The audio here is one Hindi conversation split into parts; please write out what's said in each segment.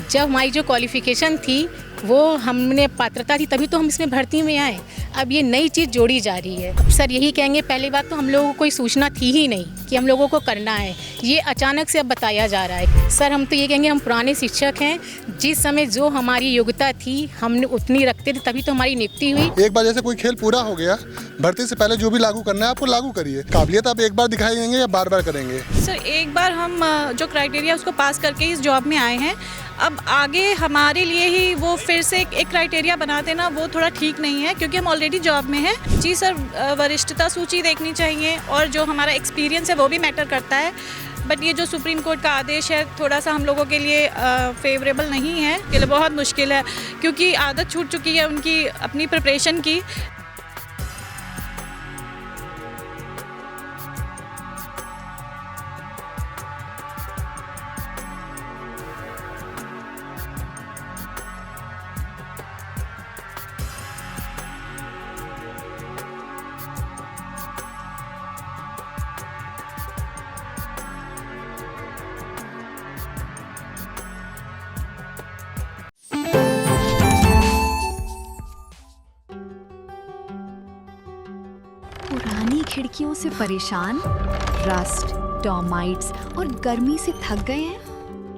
जब हमारी जो क्वालिफ़िकेशन थी वो हमने पात्रता थी तभी तो हम इसमें भर्ती में आए। अब ये नई चीज़ जोड़ी जा रही है। सर यही कहेंगे, पहली बात तो हम लोगों को कोई सूचना थी ही नहीं कि हम लोगों को करना है, ये अचानक से अब बताया जा रहा है। सर हम तो ये कहेंगे, हम पुराने शिक्षक हैं, जिस समय जो हमारी योग्यता थी हमने उतनी रखते थे तभी तो हमारी नियुक्ति हुई। एक बार जैसे कोई खेल पूरा हो गया, भर्ती से पहले जो भी लागू करना है आपको लागू करिए। काबिलियत आप एक बार दिखाई देंगे या बार बार करेंगे? सर एक बार हम जो क्राइटेरिया उसको पास करके इस जॉब में आए हैं, अब आगे हमारे लिए ही वो फिर से एक क्राइटेरिया बनाते ना, वो थोड़ा ठीक नहीं है क्योंकि हम ऑलरेडी जॉब में हैं। जी सर, वरिष्ठता सूची देखनी चाहिए और जो हमारा एक्सपीरियंस है वो भी मैटर करता है। बट ये जो सुप्रीम कोर्ट का आदेश है थोड़ा सा हम लोगों के लिए फेवरेबल नहीं है, के लिए बहुत मुश्किल है क्योंकि आदत छूट चुकी है उनकी अपनी प्रिपरेशन की। पुरानी खिड़कियों से परेशान, रस्ट, टर्माइट्स और गर्मी से थक गए हैं?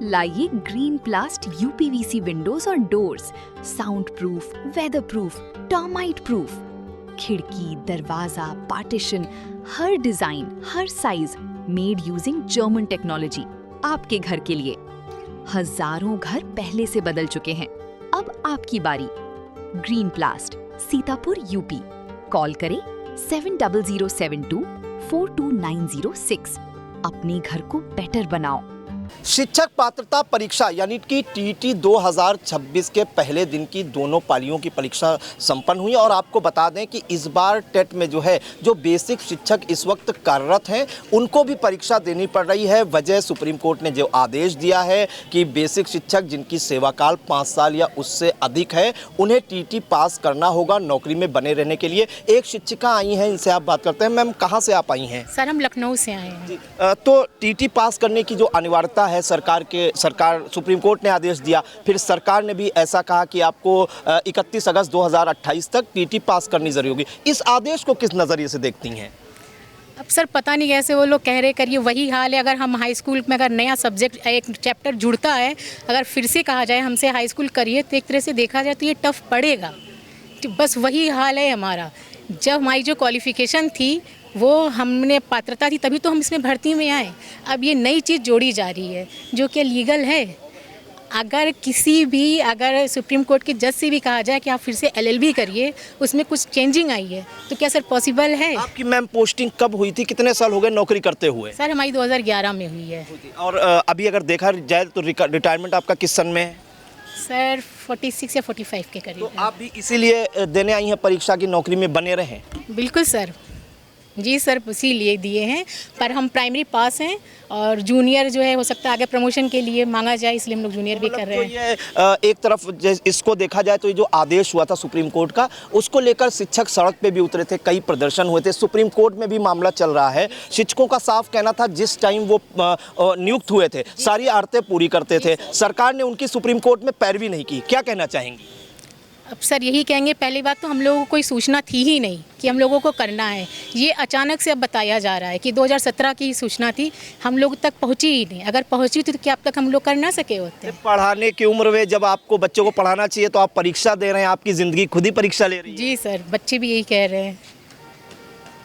लाइए ग्रीन प्लास्ट यूपीवीसी विंडोज और doors, sound proof, weather proof, termite proof. खिड़की, दरवाजा, पार्टीशन, हर डिजाइन, हर size, made using German technology, आपके घर के लिए। हजारों घर पहले से बदल चुके हैं, अब आपकी बारी। Green प्लास्ट, Sitapur, UP. कॉल करें 7007242906। अपने घर को बेटर बनाओ। शिक्षक पात्रता परीक्षा यानी कि टीटी 2026 के पहले दिन की दोनों पालियों की परीक्षा संपन्न हुई और आपको बता दें कि इस बार टेट में जो है जो बेसिक शिक्षक इस वक्त कार्यरत हैं उनको भी परीक्षा देनी पड़ रही है। वजह सुप्रीम कोर्ट ने जो आदेश दिया है कि बेसिक शिक्षक जिनकी सेवाकाल 5 साल या उससे अधिक है उन्हें टीटी पास करना होगा नौकरी में बने रहने के लिए। एक शिक्षिका आई हैं, इनसे आप बात करते हैं। मैम, कहाँ से आप आई हैं? सर हम लखनऊ से आए हैं। तो टीटी पास करने की जो अनिवार्यता है सरकार सुप्रीम कोर्ट ने आदेश दिया, फिर सरकार ने भी ऐसा कहा कि आपको 31 अगस्त 2028 तक टीटी पास करनी जरूरी होगी। इस आदेश को किस नज़रिए से देखती हैं? अब सर पता नहीं कैसे वो लोग कह रहे करिए, वही हाल है। अगर हम हाई स्कूल में अगर नया सब्जेक्ट एक चैप्टर जुड़ता है, अगर फिर से कहा जाए हमसे हाई स्कूल करिए तो एक तरह से देखा जाए तो ये टफ पड़ेगा। बस वही हाल है हमारा। जब हमारी जो क्वालिफ़िकेशन थी वो हमने पात्रता थी तभी तो हम इसमें भर्ती में आए। अब ये नई चीज़ जोड़ी जा रही है जो कि लीगल है। अगर अगर सुप्रीम कोर्ट के जज से भी कहा जाए कि आप फिर से LLB करिए, उसमें कुछ चेंजिंग आई है, तो क्या सर पॉसिबल है? आपकी मैम पोस्टिंग कब हुई थी? कितने साल हो गए नौकरी करते हुए? सर हमारी 2011 में हुई है। और अभी अगर देखा जाए तो रिटायरमेंट आपका किस सन में है? सर 46 या 45 के करीब। तो आप भी इसीलिए देने आई हैं परीक्षा की नौकरी में बने रहें? बिल्कुल सर, जी सर, इसीलिए दिए हैं। पर हम प्राइमरी पास हैं और जूनियर जो है हो सकता है आगे प्रमोशन के लिए मांगा जाए, इसलिए हम लोग जूनियर भी कर रहे हैं। ये एक तरफ इसको देखा जाए तो ये जो आदेश हुआ था सुप्रीम कोर्ट का, उसको लेकर शिक्षक सड़क पे भी उतरे थे, कई प्रदर्शन हुए थे, सुप्रीम कोर्ट में भी मामला चल रहा है। शिक्षकों का साफ कहना था जिस टाइम वो नियुक्त हुए थे सारी आरतें पूरी करते थे, सरकार ने उनकी सुप्रीम कोर्ट में पैरवी नहीं की। क्या कहना चाहेंगी? अब सर यही कहेंगे, पहली बात तो हम लोगों को कोई सूचना थी ही नहीं कि हम लोगों को करना है, ये अचानक से अब बताया जा रहा है कि 2017 की सूचना थी, हम लोग तक पहुंची ही नहीं। अगर पहुंची थी तो क्या अब तक हम लोग कर ना सके होते? पढ़ाने की उम्र में जब आपको बच्चों को पढ़ाना चाहिए तो आप परीक्षा दे रहे हैं, आपकी ज़िंदगी खुद ही परीक्षा ले रही है। जी सर, बच्चे भी यही कह रहे हैं।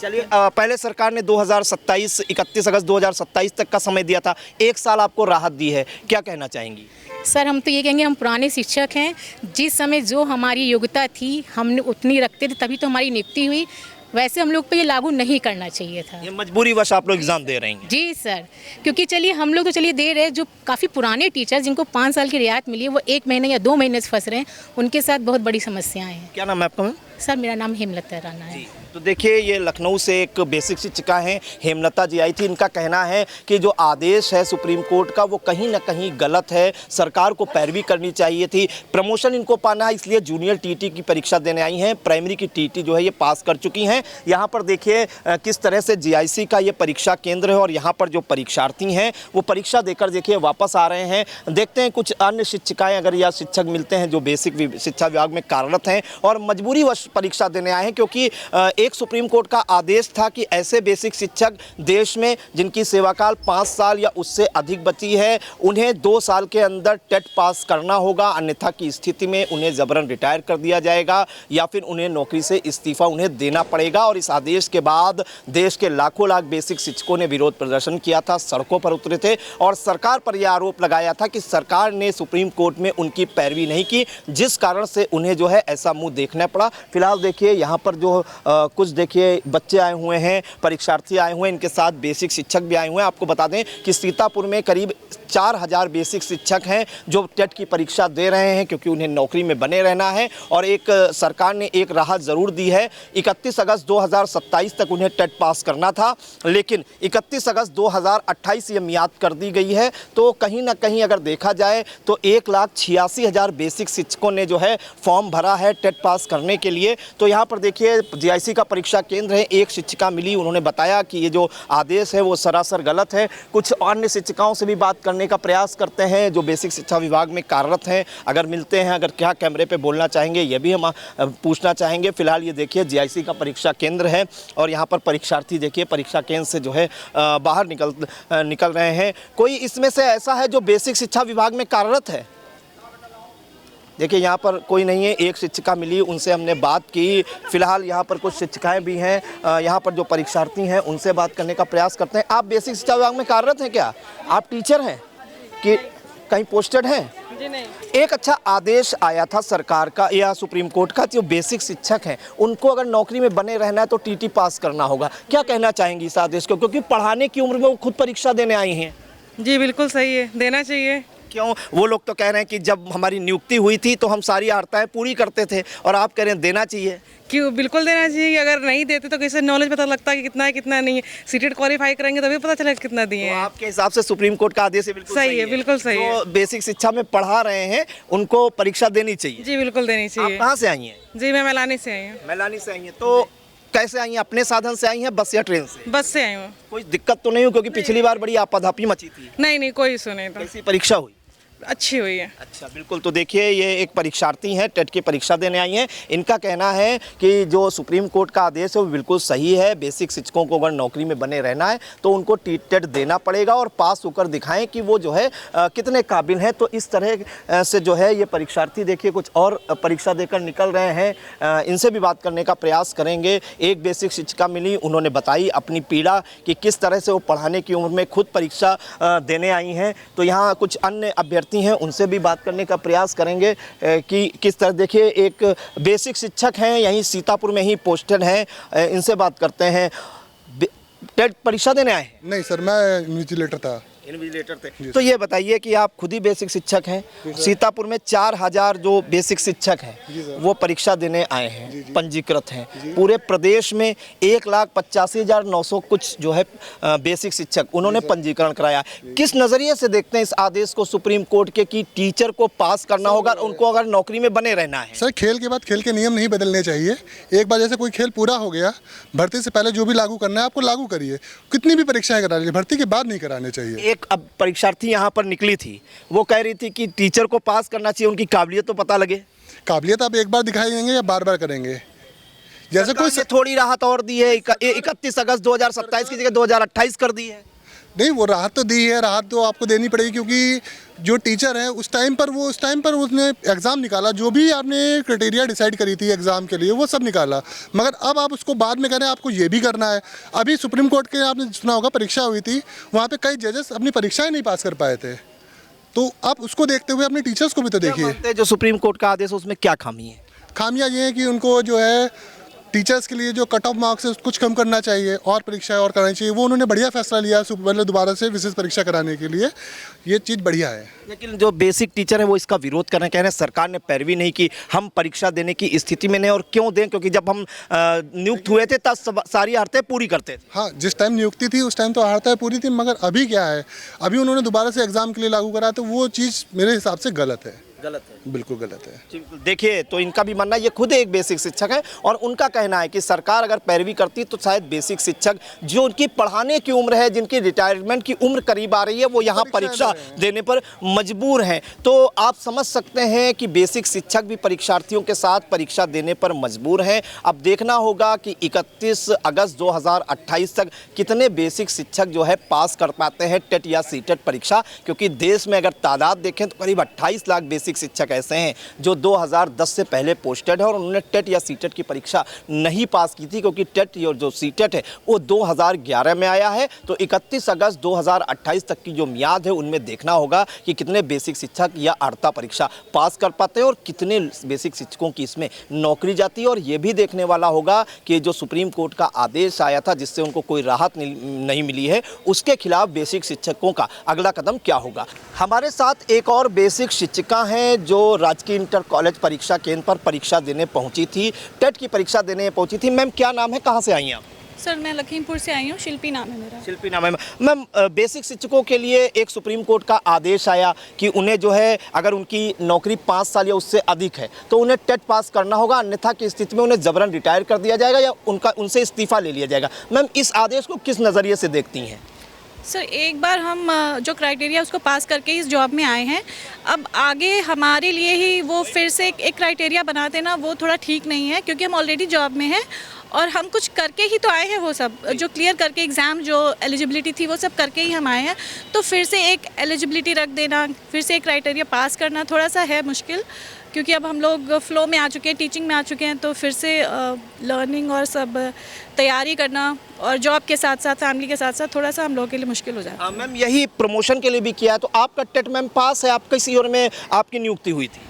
चलिए, पहले सरकार ने 31 अगस्त 2027 तक का समय दिया था, 1 साल आपको राहत दी है, क्या कहना चाहेंगी? सर हम तो ये कहेंगे, हम पुराने शिक्षक हैं, जिस समय जो हमारी योग्यता थी हमने उतनी रखते थे तभी तो हमारी नियुक्ति हुई। वैसे हम लोग पे ये लागू नहीं करना चाहिए था। ये मजबूरी वश आप लोग एग्जाम दे रहे हैं? जी सर, क्योंकि चलिए हम लोग तो चलिए दे रहे हैं, जो काफ़ी पुराने टीचर जिनको 5 साल की रियायत मिली है वो 1 महीने या 2 महीने से फंस रहे हैं, उनके साथ बहुत बड़ी समस्याएं हैं। क्या नाम है आपका? सर मेरा नाम हेमलता राणा है। तो देखिए, ये लखनऊ से एक बेसिक शिक्षिका हैं, हेमलता जी आई थी। इनका कहना है कि जो आदेश है सुप्रीम कोर्ट का वो कहीं ना कहीं गलत है, सरकार को पैरवी करनी चाहिए थी। प्रमोशन इनको पाना है, इसलिए जूनियर टीटी की परीक्षा देने आई हैं। प्राइमरी की टीटी जो है ये पास कर चुकी हैं। यहाँ पर देखिए किस तरह से जीआईसी का ये परीक्षा केंद्र है और यहाँ पर जो परीक्षार्थी हैं वो परीक्षा देकर देखिए वापस आ रहे हैं। देखते हैं कुछ अन्य शिक्षिकाएँ अगर या शिक्षक मिलते हैं जो बेसिक शिक्षा विभाग में कार्यरत हैं और मजबूरीवश परीक्षा देने आए हैं, क्योंकि एक सुप्रीम कोर्ट का आदेश था कि ऐसे बेसिक शिक्षक देश में जिनकी सेवाकाल 5 साल या उससे अधिक बची है उन्हें 2 साल के अंदर टेट पास करना होगा, अन्यथा की स्थिति में उन्हें जबरन रिटायर कर दिया जाएगा या फिर उन्हें नौकरी से इस्तीफा उन्हें देना पड़ेगा। और इस आदेश के बाद देश के लाखों लाख बेसिक शिक्षकों ने विरोध प्रदर्शन किया था, सड़कों पर उतरे थे और सरकार पर यह आरोप लगाया था कि सरकार ने सुप्रीम कोर्ट में उनकी पैरवी नहीं की, जिस कारण से उन्हें जो है ऐसा मुंह देखना पड़ा। फिलहाल देखिए यहाँ पर जो कुछ देखिए बच्चे आए हुए हैं, परीक्षार्थी आए हुए हैं, इनके साथ बेसिक शिक्षक भी आए हुए हैं। आपको बता दें कि सीतापुर में करीब 4000 बेसिक शिक्षक हैं जो टेट की परीक्षा दे रहे हैं, क्योंकि उन्हें नौकरी में बने रहना है। और एक सरकार ने एक राहत ज़रूर दी है, 31 अगस्त 2027 तक उन्हें टेट पास करना था, लेकिन 31 अगस्त 2028 ये मियाद कर दी गई है। तो कहीं ना कहीं अगर देखा जाए तो 1,86,000 बेसिक शिक्षकों ने जो है फॉर्म भरा है टेट पास करने के लिए। तो यहाँ पर देखिए जीआईसी का परीक्षा केंद्र है, एक शिक्षिका मिली, उन्होंने बताया कि ये जो आदेश है वो सरासर गलत है। कुछ अन्य शिक्षिकाओं से भी बात करने का प्रयास करते हैं जो बेसिक शिक्षा विभाग में कार्यरत हैं, अगर मिलते हैं, अगर क्या कैमरे पे बोलना चाहेंगे ये भी हम पूछना चाहेंगे। फिलहाल ये देखिए जीआईसी का परीक्षा केंद्र है और यहाँ पर परीक्षार्थी देखिए परीक्षा केंद्र से जो है बाहर निकल रहे हैं। कोई इसमें से ऐसा है जो बेसिक शिक्षा विभाग में कार्यरत है? देखिए यहाँ पर कोई नहीं है, एक शिक्षिका मिली, उनसे हमने बात की। फिलहाल यहाँ पर कुछ शिक्षिकाएं भी हैं, यहाँ पर जो परीक्षार्थी हैं उनसे बात करने का प्रयास करते हैं। आप बेसिक शिक्षा विभाग में कार्यरत हैं क्या? आप टीचर हैं कि कहीं पोस्टेड हैं? जी नहीं। एक अच्छा आदेश आया था सरकार का या सुप्रीम कोर्ट का, जो बेसिक शिक्षक हैं उनको अगर नौकरी में बने रहना है तो टीटी पास करना होगा। क्या कहना चाहेंगी इस आदेश को, क्योंकि पढ़ाने की उम्र में वो खुद परीक्षा देने आई हैं? जी बिल्कुल सही है, देना चाहिए। क्यों? वो लोग तो कह रहे हैं कि जब हमारी नियुक्ति हुई थी तो हम सारी आर्ताएं पूरी करते थे, और आप कह रहे हैं देना चाहिए। क्यों? बिल्कुल देना चाहिए। अगर नहीं देते तो कैसे नॉलेज पता लगता है कि कितना है कितना नहीं है। सीटेट क्वालिफाई करेंगे तभी पता चलेगा कितना दिए हैं। आपके हिसाब से सुप्रीम कोर्ट का आदेश बिल्कुल सही है, बिल्कुल सही है। जो बेसिक शिक्षा में पढ़ा रहे हैं उनको परीक्षा देनी चाहिए। जी बिल्कुल देनी आप चाहिए। कहाँ से आई हैं? जी मैं मैलानी से आई हूँ। मैलानी से आई हैं। तो कैसे आई हैं? अपने साधन से आई हैं, बस या ट्रेन से? बस से आई हूँ। कोई दिक्कत तो नहीं हुई? क्योंकि पिछली बार बड़ी आपाधापी मची थी। नहीं कोई इशू नहीं था, कैसी परीक्षा हुई? अच्छी हुई है। अच्छा, बिल्कुल। तो देखिए ये एक परीक्षार्थी हैं, टेट की परीक्षा देने आई हैं। इनका कहना है कि जो सुप्रीम कोर्ट का आदेश है वो बिल्कुल सही है। बेसिक शिक्षकों को अगर नौकरी में बने रहना है तो उनको टेट देना पड़ेगा और पास होकर दिखाएं कि वो जो है कितने काबिल हैं। तो इस तरह से जो है ये परीक्षार्थी देखिए कुछ और परीक्षा देकर निकल रहे हैं। इनसे भी बात करने का प्रयास करेंगे। एक बेसिक शिक्षिका मिली, उन्होंने बताई अपनी पीड़ा कि किस तरह से वो पढ़ाने की उम्र में खुद परीक्षा देने आई हैं। तो यहाँ कुछ अन्य अभ्यर्थी हैं, उनसे भी बात करने का प्रयास करेंगे कि किस तरह। देखिए एक बेसिक शिक्षक हैं, यहीं सीतापुर में ही पोस्टेड हैं, इनसे बात करते हैं। टेट परीक्षा देने आए हैं? नहीं सर, मैं इन्विजिलेटर था। इन्विजिलेटर थे। तो ये बताइए कि आप खुद ही बेसिक शिक्षक हैं। सीतापुर में 4000 जो बेसिक शिक्षक हैं वो परीक्षा देने आए हैं, पंजीकृत हैं। पूरे प्रदेश में 1,85,900 कुछ जो है बेसिक शिक्षक उन्होंने पंजीकरण कराया। किस नज़रिए से देखते हैं इस आदेश को सुप्रीम कोर्ट के कि टीचर को पास करना होगा, उनको अगर नौकरी में बने रहना है? सर खेल के बाद खेल के नियम नहीं बदलने चाहिए। एक बार जैसे कोई खेल पूरा हो गया, भर्ती से पहले जो भी लागू करना है आपको लागू करिए। कितनी भी परीक्षाएं करा लीजिए, भर्ती के बाद नहीं कराने चाहिए। एक अब परीक्षार्थी यहाँ पर निकली थी, वो कह रही थी कि टीचर को पास करना चाहिए, उनकी काबिलियत तो पता लगे। काबिलियत आप एक बार दिखाई देंगे या बार बार करेंगे? जैसे कोई थोड़ी राहत और दी है, 31 अगस्त 2027 की जगह 2028 कर दी है। नहीं, वो राहत तो दी है, राहत तो आपको देनी पड़ेगी, क्योंकि जो टीचर है उस टाइम पर उसने एग्ज़ाम निकाला, जो भी आपने क्राइटेरिया डिसाइड करी थी एग्ज़ाम के लिए वो सब निकाला। मगर अब आप उसको बाद में करें, आपको ये भी करना है। अभी सुप्रीम कोर्ट के आपने सुना होगा परीक्षा हुई थी, वहाँ पे कई जजेस अपनी परीक्षाएं नहीं पास कर पाए थे। तो आप उसको देखते हुए अपने टीचर्स को भी तो देखिए। जो सुप्रीम कोर्ट का आदेश है उसमें क्या खामी है? खामियाँ ये हैं कि उनको जो है टीचर्स के लिए जो कट ऑफ मार्क्स है कुछ कम करना चाहिए और परीक्षाएं और करानी चाहिए। वो उन्होंने बढ़िया फैसला लिया मतलब दोबारा से विशेष परीक्षा कराने के लिए, ये चीज़ बढ़िया है। लेकिन जो बेसिक टीचर है वो इसका विरोध कर रहे हैं, कह रहे हैं सरकार ने पैरवी नहीं की, हम परीक्षा देने की स्थिति में नहीं। और क्यों दें, क्योंकि जब हम नियुक्त हुए थे तब सारी हारतें पूरी करते थे। हाँ, जिस टाइम नियुक्ति थी उस टाइम तो हारता पूरी थी, मगर अभी क्या है, अभी उन्होंने दोबारा से एग्जाम के लिए लागू करा, तो वो चीज़ मेरे हिसाब से गलत है। गलत है, बिल्कुल गलत है। देखिए, तो इनका भी मानना, ये खुद एक बेसिक शिक्षक है और उनका कहना है कि सरकार अगर पैरवी करती तो शायद बेसिक शिक्षक जो उनकी पढ़ाने की उम्र है, जिनकी रिटायरमेंट की उम्र करीब आ रही है, वो यहाँ परीक्षा देने पर मजबूर हैं। तो आप समझ सकते हैं कि बेसिक शिक्षक भी परीक्षार्थियों के साथ परीक्षा देने पर मजबूर हैं। अब देखना होगा कि 31 अगस्त 2028 तक कितने बेसिक शिक्षक जो है पास कर पाते हैं टेट या सीटेट परीक्षा, क्योंकि देश में अगर तादाद देखें तो करीब 28 लाख बेसिक शिक्षक ऐसे हैं जो 2010 से पहले पोस्टेड है और उन्होंने टेट या सीटेट की परीक्षा नहीं पास की थी, क्योंकि टेट और जो सीटेट है वो 2011 में आया है। तो 31 अगस्त 2028 तक की जो मियाद है उनमें देखना होगा कि कितने बेसिक शिक्षक या अर्हता परीक्षा पास कर पाते हैं और कितने बेसिक शिक्षकों की इसमें नौकरी जाती है। और ये भी देखने वाला होगा कि जो सुप्रीम कोर्ट का आदेश आया था जिससे उनको कोई राहत नहीं मिली है, उसके खिलाफ बेसिक शिक्षकों का अगला कदम क्या होगा। हमारे साथ एक और बेसिक शिक्षिका हैं जो राजकीय इंटर कॉलेज परीक्षा केंद्र पर परीक्षा देने पहुंची थी, टेट की परीक्षा देने पहुंची थी। मैम, क्या नाम है, कहां से आई हैं आप? सर मैं लखीमपुर से आई हूँ, शिल्पी नाम है मेरा। शिल्पी नाम है। मैम, बेसिक शिक्षकों के लिए एक सुप्रीम कोर्ट का आदेश आया कि उन्हें जो है अगर उनकी नौकरी 5 साल या उससे अधिक है तो उन्हें टेट पास करना होगा, अन्यथा की स्थिति में उन्हें जबरन रिटायर कर दिया जाएगा या उनसे इस्तीफा ले लिया जाएगा। मैम, इस आदेश को किस नज़रिए से देखती हैं? सर एक बार हम जो क्राइटेरिया उसको पास करके इस जॉब में आए हैं, अब आगे हमारे लिए ही वो फिर से एक क्राइटेरिया बना देना वो थोड़ा ठीक नहीं है, क्योंकि हम ऑलरेडी जॉब में हैं और हम कुछ करके ही तो आए हैं। वो सब जो क्लियर करके एग्ज़ाम जो एलिजिबिलिटी थी वो सब करके ही हम आए हैं, तो फिर से एक एलिजिबिलिटी रख देना, फिर से एक क्राइटेरिया पास करना थोड़ा सा है मुश्किल, क्योंकि अब हम लोग फ्लो में आ चुके हैं, टीचिंग में आ चुके हैं, तो फिर से लर्निंग और सब तैयारी करना और जॉब के साथ साथ फैमिली के साथ साथ थोड़ा सा हम लोगों के लिए मुश्किल हो जाता है। मैम, यही प्रमोशन के लिए भी किया है, तो आपका टेट मैम पास है, आप किस ईयर में आपकी नियुक्ति हुई थी?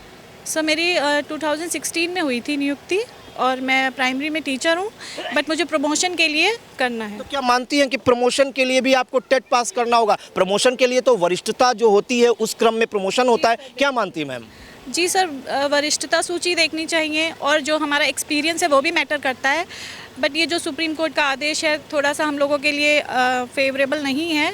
सर मेरी 2016 में हुई थी नियुक्ति और मैं प्राइमरी में टीचर हूँ, बट मुझे प्रमोशन के लिए करना है। तो क्या मानती हैं कि प्रमोशन के लिए भी आपको टेट पास करना होगा? प्रमोशन के लिए तो वरिष्ठता जो होती है उस क्रम में प्रमोशन होता है, क्या मानती है मैम? जी सर, वरिष्ठता सूची देखनी चाहिए और जो हमारा एक्सपीरियंस है वो भी मैटर करता है, बट ये जो सुप्रीम कोर्ट का आदेश है थोड़ा सा हम लोगों के लिए फेवरेबल नहीं है।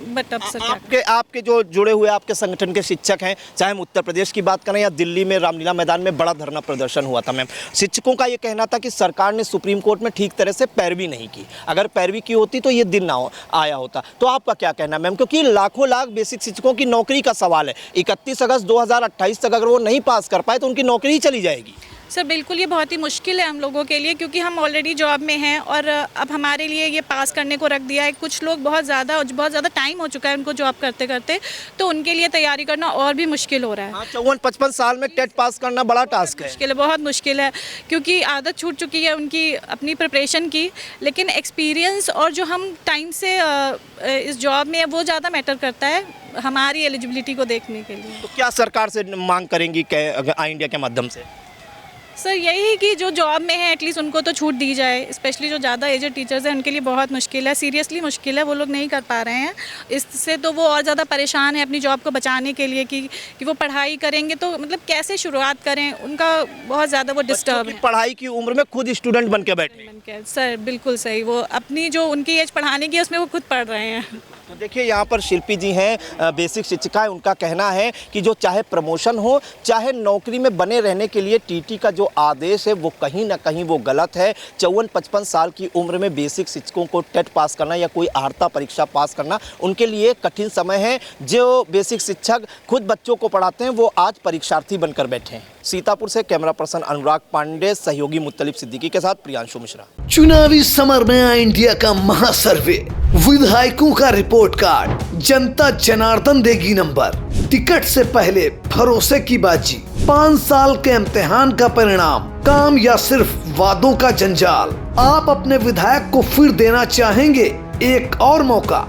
बट अब सर आपके जो जुड़े हुए आपके संगठन के शिक्षक हैं, चाहे हम उत्तर प्रदेश की बात करें या दिल्ली में रामलीला मैदान में बड़ा धरना प्रदर्शन हुआ था मैम, शिक्षकों का ये कहना था कि सरकार ने सुप्रीम कोर्ट में ठीक तरह से पैरवी नहीं की, अगर पैरवी की होती तो ये दिन ना आया होता। तो आपका क्या कहना मैम, क्योंकि लाखों लाख बेसिक शिक्षकों की नौकरी का सवाल है, 31 अगस्त 2028 तक अगर वो नहीं पास कर पाए तो उनकी नौकरी ही चली जाएगी। सर बिल्कुल ये बहुत ही मुश्किल है हम लोगों के लिए, क्योंकि हम ऑलरेडी जॉब में हैं और अब हमारे लिए ये पास करने को रख दिया है। कुछ लोग बहुत ज़्यादा टाइम हो चुका है उनको जॉब करते करते, तो उनके लिए तैयारी करना और भी मुश्किल हो रहा है। 54-55 साल में टेट पास करना बड़ा टास्क है। मुश्किल है, बहुत मुश्किल है, क्योंकि आदत छूट चुकी है उनकी अपनी प्रिपरेशन की, लेकिन एक्सपीरियंस और जो हम टाइम से इस जॉब में है वो ज़्यादा मैटर करता है हमारी एलिजिबिलिटी को देखने के लिए। तो क्या सरकार से मांग करेंगी आई इंडिया के माध्यम से? सर यही कि जो जॉब में है एटलीस्ट उनको तो छूट दी जाए, स्पेशली जो ज़्यादा एजेड टीचर्स हैं उनके लिए बहुत मुश्किल है, सीरियसली मुश्किल है, वो लोग नहीं कर पा रहे हैं। इससे तो वो और ज़्यादा परेशान है अपनी जॉब को बचाने के लिए कि वो पढ़ाई करेंगे तो मतलब कैसे शुरुआत करें, उनका बहुत ज़्यादा वो डिस्टर्ब है। पढ़ाई की उम्र में खुद स्टूडेंट बन के बैठे। सर बिल्कुल सही, वो अपनी जो उनकी एज पढ़ाने की उसमें वो खुद पढ़ रहे हैं। तो देखिए यहाँ पर शिल्पी जी हैं, बेसिक शिक्षिका है, उनका कहना है कि जो चाहे प्रमोशन हो चाहे नौकरी में बने रहने के लिए टीटी का जो आदेश है वो कहीं ना कहीं वो गलत है। 54-55 साल की उम्र में बेसिक शिक्षकों को टेट पास करना या कोई अर्हता परीक्षा पास करना उनके लिए कठिन समय है। जो बेसिक शिक्षक खुद बच्चों को पढ़ाते हैं वो आज परीक्षार्थी बनकर बैठे हैं। सीतापुर से कैमरा पर्सन अनुराग पांडे, सहयोगी मुत्तलिब सिद्दीकी के साथ प्रियांशु मिश्रा। चुनावी समर में आई इंडिया का महासर्वे, विधायकों का रिपोर्ट कार्ड, जनता जनार्दन देगी नंबर, टिकट से पहले भरोसे की बाजी, 5 साल के इम्तिहान का परिणाम, काम या सिर्फ वादों का जंजाल। आप अपने विधायक को फिर देना चाहेंगे एक और मौका?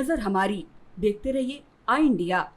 नज़र हमारी। देखते रहिए आई इंडिया।